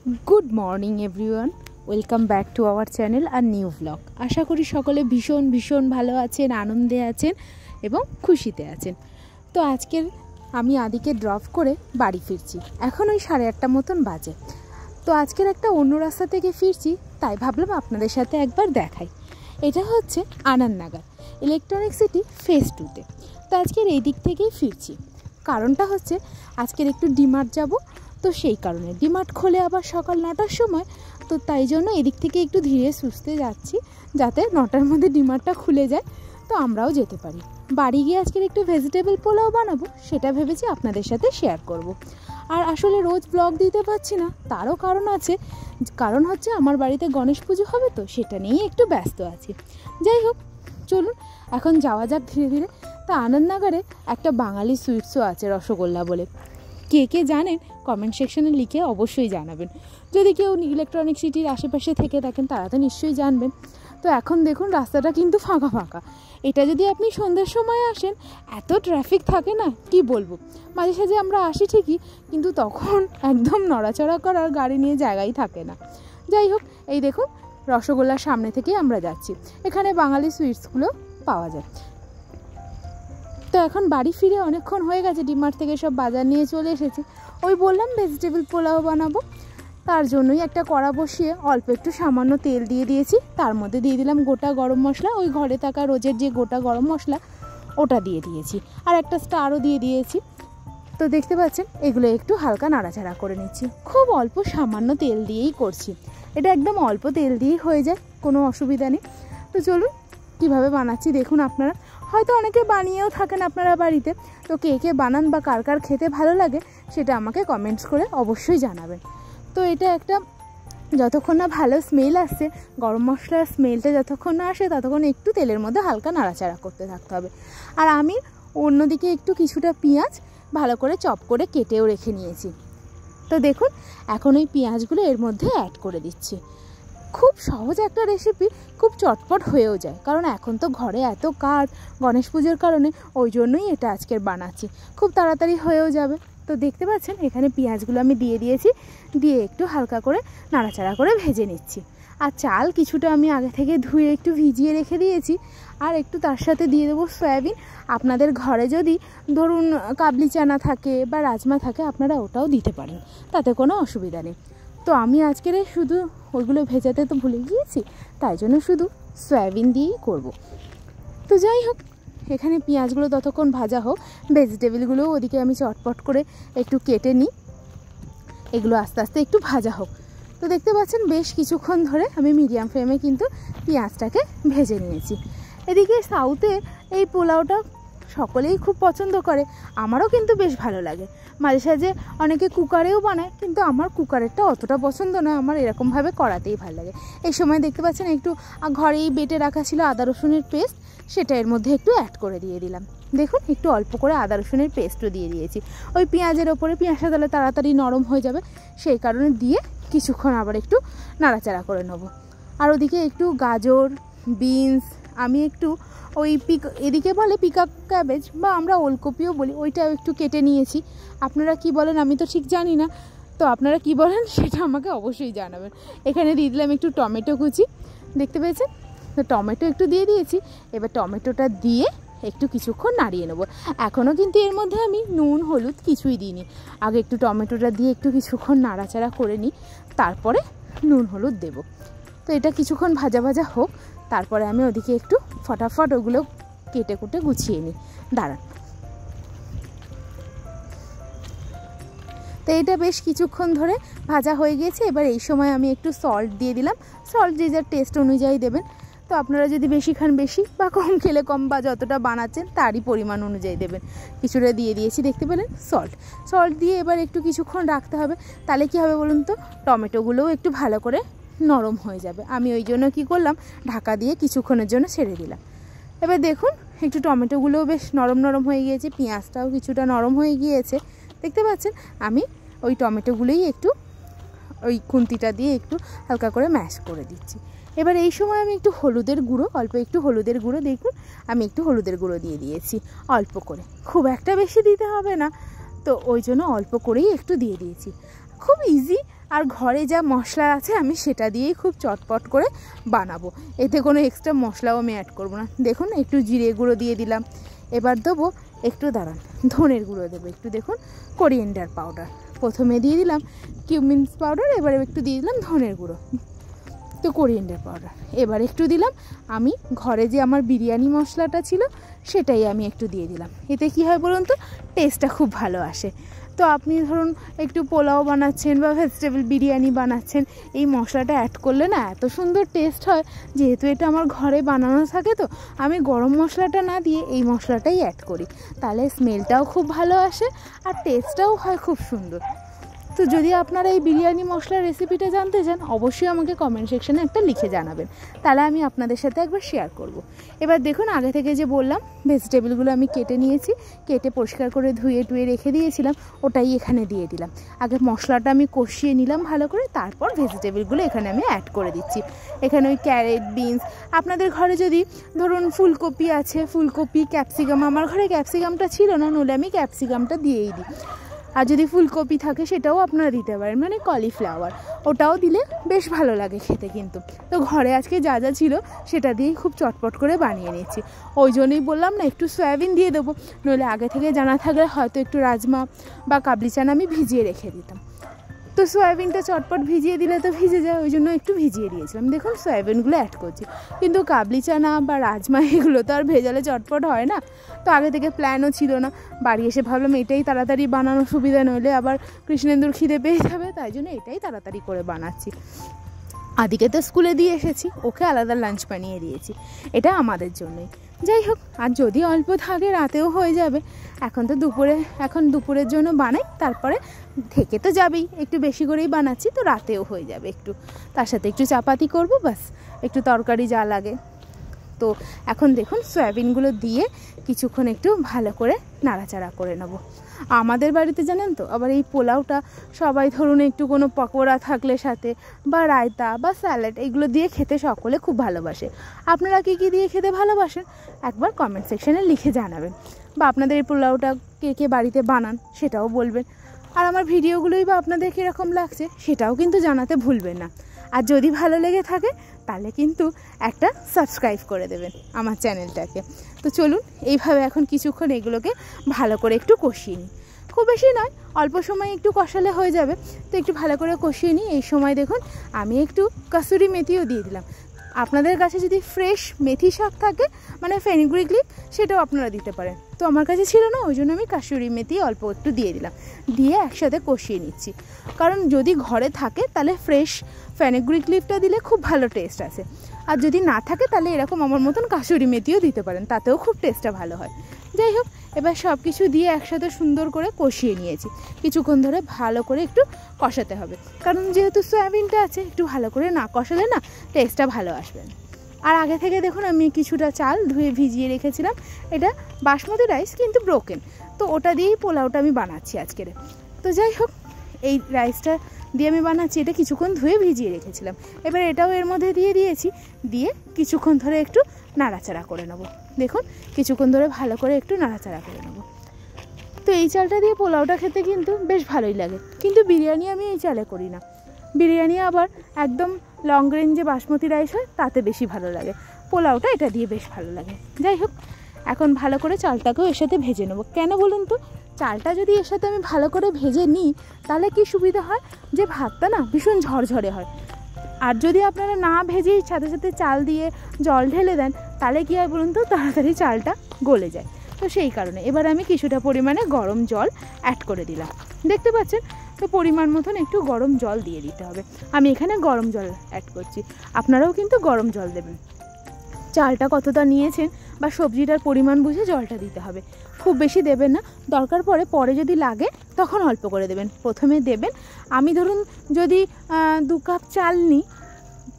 Good morning everyone welcome back to our channel और new vlog. आशा करी सकले भीषण भीषण भालो आछेन, आनंदे आछेन एबं खुशिते आछेन। तो आजकेर आमी आदिके ड्रप करे बाड़ी फिरछि, एखन ओई 8:30 मतन बाजे। तो आजकेर एकटा अन्य रास्ता थेके फिरछि, ताई भाबलाम आपनादेर साथे एकबार देखाई। एटा होच्छे आनंदनगर इलेक्ट्रनिक सिटी फेज 2 ते। तो आजकेर एई दिक थेकेई फिरछि, कारणटा होच्छे आजकेर एकटु डिमार्ट जाबो। तो सेई कारणे डिमार्ट खोले आबार सकाल 9टार समय, तो ताई जोन्नो एदिक थेके एकटु धीरे सुस्ते जाচ্ছি যাতে 9টার মধ্যে ডিমার্টটা খুলে যায়, তো আমরাও যেতে পারি। বাড়ি গিয়ে আজকের একটু ভেজিটেবল পোলাও বানাবো, সেটা ভেবেছি আপনাদের সাথে শেয়ার করব। আর আসলে রোজ ব্লগ দিতে পারছি না, তারও কারণ আছে। কারণ হচ্ছে আমার বাড়িতে গণেশ পুজো হবে, তো সেটা নিয়েই একটু ব্যস্ত আছি। যাই হোক, চলুন এখন যাওয়া যাক ধীরে ধীরে। তা আনন্দনগরে একটা বাঙালি সুইটসও আছে রসগোল্লা বলে। কে কে জানেন কমেন্ট সেকশনে লিখে অবশ্যই জানাবেন। যদি কেউ ইলেকট্রনিক সিটির আশেপাশে থেকে থাকেন তারা তো নিশ্চয়ই জানবেন। তো এখন দেখুন রাস্তাটা কিন্তু ফাঁকা ফাঁকা। এটা যদি আপনি সন্ধ্যার সময় আসেন, এত ট্রাফিক থাকে না কি বলবো। মাঝে সাঝে আমরা আসি ঠিকই, কিন্তু তখন একদম নড়াচড়া করার গাড়ি নিয়ে জায়গাই থাকে না। যাই হোক, এই দেখুন রসগোল্লার সামনে থেকেই আমরা যাচ্ছি। এখানে বাঙালি সুইটসগুলো পাওয়া যায়। তো এখন বাড়ি ফিরে অনেকক্ষণ হয়ে গেছে, ডিমার্ট থেকে সব বাজার নিয়ে চলে এসেছি। ওই বললাম ভেজিটেবল পোলাও বানাবো, তার জন্যই একটা কড়া বসিয়ে অল্প একটু সামান্য তেল দিয়ে দিয়েছি। তার মধ্যে দিয়ে দিলাম গোটা গরম মশলা, ওই ঘরে থাকা রোজের যে গোটা গরম মশলা ওটা দিয়ে দিয়েছি, আর একটা স্টারও দিয়ে দিয়েছি। তো দেখতে পাচ্ছেন এগুলো একটু হালকা নাড়াচাড়া করে নিচ্ছি। খুব অল্প সামান্য তেল দিয়েই করছি, এটা একদম অল্প তেল দিয়েই হয়ে যায়, কোনো অসুবিধা নেই। তো চলুন কীভাবে বানাচ্ছি দেখুন। আপনারা হয়তো অনেকে বানিয়েও থাকেন আপনারা বাড়িতে, তো কে কে বানান বা কার কার খেতে ভালো লাগে সেটা আমাকে কমেন্টস করে অবশ্যই জানাবেন। তো এটা একটা যতক্ষণ না ভালো স্মেল আসছে, গরম মশলার স্মেলটা যতক্ষণ না আসে ততক্ষণ একটু তেলের মধ্যে হালকা নাড়াচাড়া করতে থাকতে হবে। আর আমি অন্যদিকে একটু কিছুটা পেঁয়াজ ভালো করে চপ করে কেটেও রেখে নিয়েছি। তো দেখুন এখন ওই পেঁয়াজগুলো এর মধ্যে অ্যাড করে দিচ্ছি। খুব সহজ একটা রেসিপি, খুব চটপট হয়েও যায়, কারণ এখন তো ঘরে এত কাজ গণেশ পুজোর কারণে, ওই জন্যই এটা আজকের বানাচ্ছি। খুব তাড়াতাড়ি হয়েও যাবে। তো দেখতে পাচ্ছেন এখানে পেঁয়াজগুলো আমি দিয়ে দিয়েছি, দিয়ে একটু হালকা করে নাড়াচাড়া করে ভেজে নিচ্ছি। আর চাল কিছুটা আমি আগে থেকে ধুয়ে একটু ভিজিয়ে রেখে দিয়েছি, আর একটু তার সাথে দিয়ে দেবো সয়াবিন। আপনাদের ঘরে যদি ধরুন কাবলি চানা থাকে বা রাজমা থাকে, আপনারা ওটাও দিতে পারেন, তাতে কোনো অসুবিধা নেই। তো আমি আজকের শুধু ওইগুলো ভেজাতে তো ভুলে গিয়েছি, তাই জন্য শুধু সয়াবিন দিয়েই করব। তো যাই হোক, এখানে পেঁয়াজগুলো ততক্ষণ ভাজা হোক, ভেজিটেবলগুলোও ওদিকে আমি চটপট করে একটু কেটে নিই, এগুলো আস্তে আস্তে একটু ভাজা হোক। তো দেখতে পাচ্ছেন বেশ কিছুক্ষণ ধরে আমি মিডিয়াম ফ্লেমে কিন্তু পেঁয়াজটাকে ভেজে নিয়েছি। এদিকে সাউথে এই পোলাওটা সকলেই খুব পছন্দ করে, আমারও কিন্তু বেশ ভালো লাগে। মাঝে সাঝে অনেকে কুকারেও বানায়, কিন্তু আমার কুকারেরটা অতটা পছন্দ নয়, আমার এরকমভাবে করাতেই ভালো লাগে। এই সময় দেখতে পাচ্ছেন একটু ঘরেই বেটে রাখা ছিল আদা রসুনের পেস্ট, সেটা এর মধ্যে একটু অ্যাড করে দিয়ে দিলাম। দেখুন একটু অল্প করে আদা রসুনের পেস্টও দিয়ে দিয়েছি। ওই পেঁয়াজের ওপরে পেঁয়াজটা তাহলে তাড়াতাড়ি নরম হয়ে যাবে, সেই কারণে দিয়ে কিছুক্ষণ আবার একটু নাড়াচাড়া করে নেব। আর ওদিকে একটু গাজর, বিনস, আমি একটু ওই এদিকে বলে পিকা ক্যাবেজ বা আমরা ওলকপিও বলি, ওইটাও একটু কেটে নিয়েছি। আপনারা কি বলেন আমি তো ঠিক জানি না, তো আপনারা কি বলেন সেটা আমাকে অবশ্যই জানাবেন। এখানে দিয়ে দিলাম একটু টমেটো কুচি, দেখতে পেয়েছেন, তো টমেটো একটু দিয়ে দিয়েছি। এবার টমেটোটা দিয়ে একটু কিছুক্ষণ নাড়িয়ে নেব। এখনও কিন্তু এর মধ্যে আমি নুন হলুদ কিছুই দিইনি, আগে একটু টমেটোটা দিয়ে একটু কিছুক্ষণ নাড়াচাড়া করে নিই, তারপরে নুন হলুদ দেব। তো এটা কিছুক্ষণ ভাজা ভাজা হোক, তারপরে আমি ওদিকে একটু ফটাফট ওগুলো কেটে কুটে গুছিয়ে নিই। দাঁড়ান। তো এটা বেশ কিছুক্ষণ ধরে ভাজা হয়ে গিয়েছে। এবার এই সময় আমি একটু সল্ট দিয়ে দিলাম। সল্ট যে যার টেস্ট অনুযায়ী দেবেন, তো আপনারা যদি বেশি খান বেশি, বা কম খেলে কম, বা যতটা বানাচ্ছেন তারই পরিমাণ অনুযায়ী দেবেন। কিছুটা দিয়ে দিয়েছি, দেখতে পেলেন সল্ট দিয়ে এবার একটু কিছুক্ষণ রাখতে হবে। তাহলে কী হবে বলুন তো, টমেটোগুলোও একটু ভালো করে নরম হয়ে যাবে। আমি ওই জন্য কী করলাম, ঢাকা দিয়ে কিছুক্ষণের জন্য ছেড়ে দিলাম। এবার দেখুন একটু টমেটোগুলোও বেশ নরম নরম হয়ে গিয়েছে, পেঁয়াজটাও কিছুটা নরম হয়ে গিয়েছে, দেখতে পাচ্ছেন। আমি ওই টমেটোগুলোই একটু ওই খুন্তিটা দিয়ে একটু হালকা করে ম্যাশ করে দিচ্ছি। এবার এই সময় আমি একটু হলুদের গুঁড়ো, অল্প একটু হলুদের গুঁড়ো, দেখুন আমি একটু হলুদের গুঁড়ো দিয়ে দিয়েছি অল্প করে, খুব একটা বেশি দিতে হবে না, তো ওই জন্য অল্প করেই একটু দিয়ে দিয়েছি। খুব ইজি, আর ঘরে যা মশলা আছে আমি সেটা দিয়েই খুব চটপট করে বানাবো। এতে কোনো এক্সট্রা মশলাও আমি অ্যাড করবো না। দেখুন একটু জিরে গুঁড়ো দিয়ে দিলাম, এবার দেবো একটু দাঁড়ান ধনের গুঁড়ো দেবো একটু, দেখুন কোরিয়েন্ডার পাউডার, প্রথমে দিয়ে দিলাম কিউমিন্স পাউডার, এবার একটু দিয়ে দিলাম ধনের গুঁড়ো, তো কোরিয়েন্ডার পাউডার, এবার একটু দিলাম আমি ঘরে যে আমার বিরিয়ানি মশলাটা ছিল সেটাই আমি একটু দিয়ে দিলাম। এতে কী হয় বলুন তো, টেস্টটা খুব ভালো আসে। তো আপনি ধরুন একটু পোলাও বানাচ্ছেন বা ভেজিটেবল বিরিয়ানি বানাচ্ছেন, এই মশলাটা অ্যাড করলে না এত সুন্দর টেস্ট হয়। যেহেতু এটা আমার ঘরে বানানো থাকে, তো আমি গরম মশলাটা না দিয়ে এই মশলাটাই অ্যাড করি, তাহলে স্মেলটাও খুব ভালো আসে আর টেস্টটাও হয় খুব সুন্দর। তো যদি আপনারা এই বিরিয়ানি মশলার রেসিপিটা জানতে চান, অবশ্যই আমাকে কমেন্ট সেকশানে একটা লিখে জানাবেন, তাহলে আমি আপনাদের সাথে একবার শেয়ার করব। এবার দেখুন আগে থেকে যে বললাম ভেজিটেবলগুলো আমি কেটে নিয়েছি, কেটে পরিষ্কার করে ধুয়ে টুয়ে রেখে দিয়েছিলাম, ওটাই এখানে দিয়ে দিলাম। আগে মশলাটা আমি কষিয়ে নিলাম ভালো করে, তারপর ভেজিটেবলগুলো এখানে আমি অ্যাড করে দিচ্ছি। এখানে ওই ক্যারেট, বিনস, আপনাদের ঘরে যদি ধরুন ফুলকপি আছে, ফুলকপি, ক্যাপসিকাম, আমার ঘরে ক্যাপসিকামটা ছিল না, নইলে আমি ক্যাপসিকামটা দিয়েই দিই। আর যদি ফুলকপি থাকে সেটাও আপনারা দিতে পারেন, মানে কলিফ্লাওয়ার, ওটাও দিলে বেশ ভালো লাগে খেতে কিন্তু। তো ঘরে আজকে যা যা ছিল সেটা দিয়েই খুব চটপট করে বানিয়ে নিয়েছি। ওই জন্যই বললাম না একটু সয়াবিন দিয়ে দেবো, নইলে আগে থেকে জানা থাকলে হয়তো একটু রাজমা বা কাবলি চানা আমি ভিজিয়ে রেখে দিতাম। তো সয়াবিনটা চটপট ভিজিয়ে দিলে তো ভিজে যায়, ওই জন্য একটু ভিজিয়ে দিয়েছিলাম। দেখুন সয়াবিনগুলো অ্যাড করছি, কিন্তু কাবলি চানা বা রাজমা এগুলো তো আর ভেজালে চটপট হয় না। তো আগে থেকে প্ল্যানও ছিল না, বাড়ি এসে ভাবলাম এটাই তাড়াতাড়ি বানানোর সুবিধা, নইলে আবার কৃষ্ণেন্দুর খিদে পেয়ে যাবে, তাই জন্য এটাই তাড়াতাড়ি করে বানাচ্ছি। আদিকে তো স্কুলে দিয়ে এসেছি, ওকে আলাদা লাঞ্চ বানিয়ে দিয়েছি, এটা আমাদের জন্যই। যাই হোক, আর যদি অল্প থাকে রাতেও হয়ে যাবে। এখন দুপুরের জন্য বানাই, তারপরে থেকে তো যাবেই, একটু বেশি করেই বানাচ্ছি, তো রাতেও হয়ে যাবে একটু। তার সাথে একটু চাপাতি করব, ব্যাস, একটু তরকারি যা লাগে। তো এখন দেখুন সয়াবিনগুলো দিয়ে কিছুক্ষণ একটু ভালো করে নাড়াচাড়া করে নেব। আমাদের বাড়িতে জানেন তো আবার এই পোলাওটা সবাই ধরুন একটু কোনো পকোড়া থাকলে সাথে, বা রায়তা বা স্যালাড, এগুলো দিয়ে খেতে সকলে খুব ভালোবাসে। আপনারা কী কী দিয়ে খেতে ভালোবাসেন একবার কমেন্ট সেকশানে লিখে জানাবেন, বা আপনাদের এই পোলাওটা কে কে বাড়িতে বানান সেটাও বলবেন। আর আমার ভিডিওগুলোই বা আপনাদের কীরকম লাগছে সেটাও কিন্তু জানাতে ভুলবেন না। আর যদি ভালো লেগে থাকে তাহলে কিন্তু একটা সাবস্ক্রাইব করে দেবেন আমার চ্যানেলটাকে। তো চলুন এইভাবে এখন কিছুক্ষণ এগুলোকে ভালো করে একটু কষিয়ে নিই, খুব বেশি নয়, অল্প সময় একটু কষালে হয়ে যাবে। তো একটু ভালো করে কষিয়ে নিই। এই সময় দেখুন আমি একটু কাসুরি মেথিও দিয়ে দিলাম। আপনাদের কাছে যদি ফ্রেশ মেথি শাক থাকে, মানে ফেনিগ্রিক লিফ, সেটাও আপনারা দিতে পারেন। তো আমার কাছে ছিল না, ওই জন্য আমি কাসুরি মেথি অল্প একটু দিয়ে দিলাম, দিয়ে একসাথে কষিয়ে নিচ্ছি। কারণ যদি ঘরে থাকে তাহলে ফ্রেশ ফেনিগ্রিক লিফটা দিলে খুব ভালো টেস্ট আসে, আর যদি না থাকে তাহলে এরকম আমার মতন কাসুরি মেথিও দিতে পারেন, তাতেও খুব টেস্টটা ভালো হয়। যাই হোক, এবার সব কিছু দিয়ে একসাথে সুন্দর করে কষিয়ে নিয়েছি। কিছুক্ষণ ধরে ভালো করে একটু কষাতে হবে, কারণ যেহেতু সয়াবিনটা আছে, একটু ভালো করে না কষালে না টেস্টটা ভালো আসবে না। আর আগে থেকে দেখুন আমি কিছুটা চাল ধুয়ে ভিজিয়ে রেখেছিলাম, এটা বাসমতি রাইস কিন্তু ব্রোকেন, তো ওটা দিয়েই পোলাওটা আমি বানাচ্ছি আজকের। তো যাই হোক, এই রাইসটা দিয়ে আমি বানাচ্ছি, এটা কিছুক্ষণ ধুয়ে ভিজিয়ে রেখেছিলাম। এবার এটাও এর মধ্যে দিয়ে দিয়েছি, দিয়ে কিছুক্ষণ ধরে একটু নাড়াচাড়া করে নেব। দেখুন কিছুক্ষণ ধরে ভালো করে একটু নাড়াচাড়া করে নেব। তো এই চালটা দিয়ে পোলাওটা খেতে কিন্তু বেশ ভালোই লাগে, কিন্তু বিরিয়ানি আমি এই চালে করি না। বিরিয়ানি আবার একদম লং রেঞ্জে বাসমতি রাইস হয়, তাতে বেশি ভালো লাগে। পোলাওটা এটা দিয়ে বেশ ভালো লাগে। যাই হোক, এখন ভালো করে চালটাকেও এর সাথে ভেজে নেবো। কেন বলুন তো, চালটা যদি এর সাথে আমি ভালো করে ভেজে নিই তাহলে কি সুবিধা হয়, যে ভাতটা না ভীষণ ঝরঝরে হয়। আর যদি আপনারা না ভেজেই সাথে সাথে চাল দিয়ে জল ঢেলে দেন, তাহলে কী হয় বলুন তো, তাড়াতাড়ি চালটা গলে যায়। তো সেই কারণে এবার আমি কিছুটা পরিমাণে গরম জল অ্যাড করে দিলাম, দেখতে পাচ্ছেন। তো পরিমাণ মতন একটু গরম জল দিয়ে দিতে হবে। আমি এখানে গরম জল অ্যাড করছি, আপনারাও কিন্তু গরম জল দেবেন। চালটা কতটা নিয়েছেন বা সবজিটার পরিমাণ বুঝে জলটা দিতে হবে, খুব বেশি দেবেন না, দরকার পরে যদি লাগে তখন অল্প করে দেবেন, প্রথমে দেবেন। আমি ধরুন যদি 2 কাপ চাল নিই,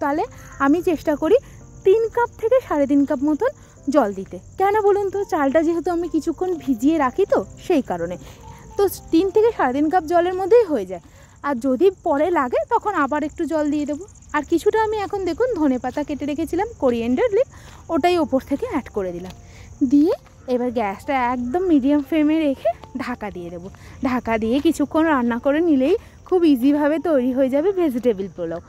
তাহলে আমি চেষ্টা করি 3 কাপ থেকে 3.5 কাপ মতন জল দিতে। কেন বলুন তো, চালটা যেহেতু আমি কিছুক্ষণ ভিজিয়ে রাখি, তো সেই কারণে। তো 3 থেকে 3.5 কাপ জলের মধ্যেই হয়ে যায়। আর যদি পরে লাগে তখন আবার একটু জল দিয়ে দেবো। আর কিছুটা আমি এখন দেখুন ধনেপাতা কেটে রেখেছিলাম, কোরিয়েন্ডার লিফ, ওটাই ওপর থেকে অ্যাড করে দিলাম, দিয়ে এবার গ্যাসটা একদম মিডিয়াম ফ্লেমে রেখে ঢাকা দিয়ে দেবো। ঢাকা দিয়ে কিছুক্ষণ রান্না করে নিলেই খুব ইজিভাবে তৈরি হয়ে যাবে ভেজিটেবিল পোলাও।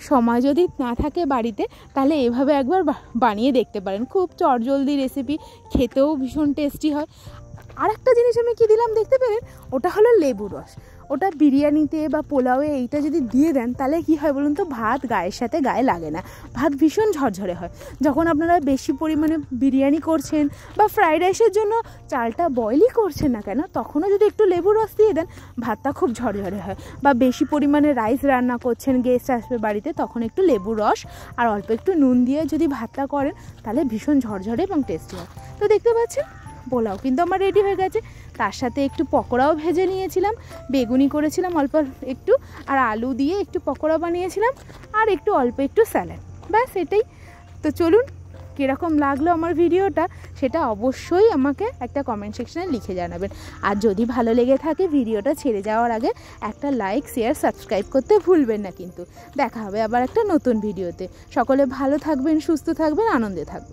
সময় যদি না থাকে বাড়িতে তাহলে এভাবে একবার বানিয়ে দেখতে পারেন, খুব চটজলদি রেসিপি, খেতেও ভীষণ টেস্টি হয়। আর একটা জিনিস আমি কি দিলাম দেখতে পেলেন, ওটা হলো লেবু রস। ওটা বিরিয়ানিতে বা পোলাওয়ে এইটা যদি দিয়ে দেন তাহলে কি হয় বলুন তো, ভাত গায়ের সাথে গায়ে লাগে না, ভাত ভীষণ ঝরঝরে হয়। যখন আপনারা বেশি পরিমাণে বিরিয়ানি করছেন বা ফ্রাইড রাইসের জন্য চালটা বয়েলই করছেন না কেন, তখনও যদি একটু লেবু রস দিয়ে দেন ভাতটা খুব ঝরঝরে হয়। বা বেশি পরিমাণে রাইস রান্না করছেন, গেস্ট আসবে বাড়িতে, তখন একটু লেবু রস আর অল্প একটু নুন দিয়ে যদি ভাতটা করেন তাহলে ভীষণ ঝরঝরে এবং টেস্টি হয়। তো দেখতে পাচ্ছেন পোলাও কিন্তু আমার রেডি হয়ে গেছে। তার সাথে একটু পকোড়াও ভেজে নিয়েছিলাম, বেগুনি করেছিলাম অল্প একটু, আর আলু দিয়ে একটু পকোড়া বানিয়েছিলাম, আর অল্প একটু স্যালাড, ব্যাস এটাই। তো চলুন, কীরকম লাগলো আমার ভিডিওটা সেটা অবশ্যই আমাকে একটা কমেন্ট সেকশানে লিখে জানাবেন। আর যদি ভালো লেগে থাকে ভিডিওটা ছেড়ে যাওয়ার আগে একটা লাইক, শেয়ার, সাবস্ক্রাইব করতে ভুলবেন না কিন্তু। দেখা হবে আবার একটা নতুন ভিডিওতে। সকলে ভালো থাকবেন, সুস্থ থাকবেন, আনন্দে থাকবেন।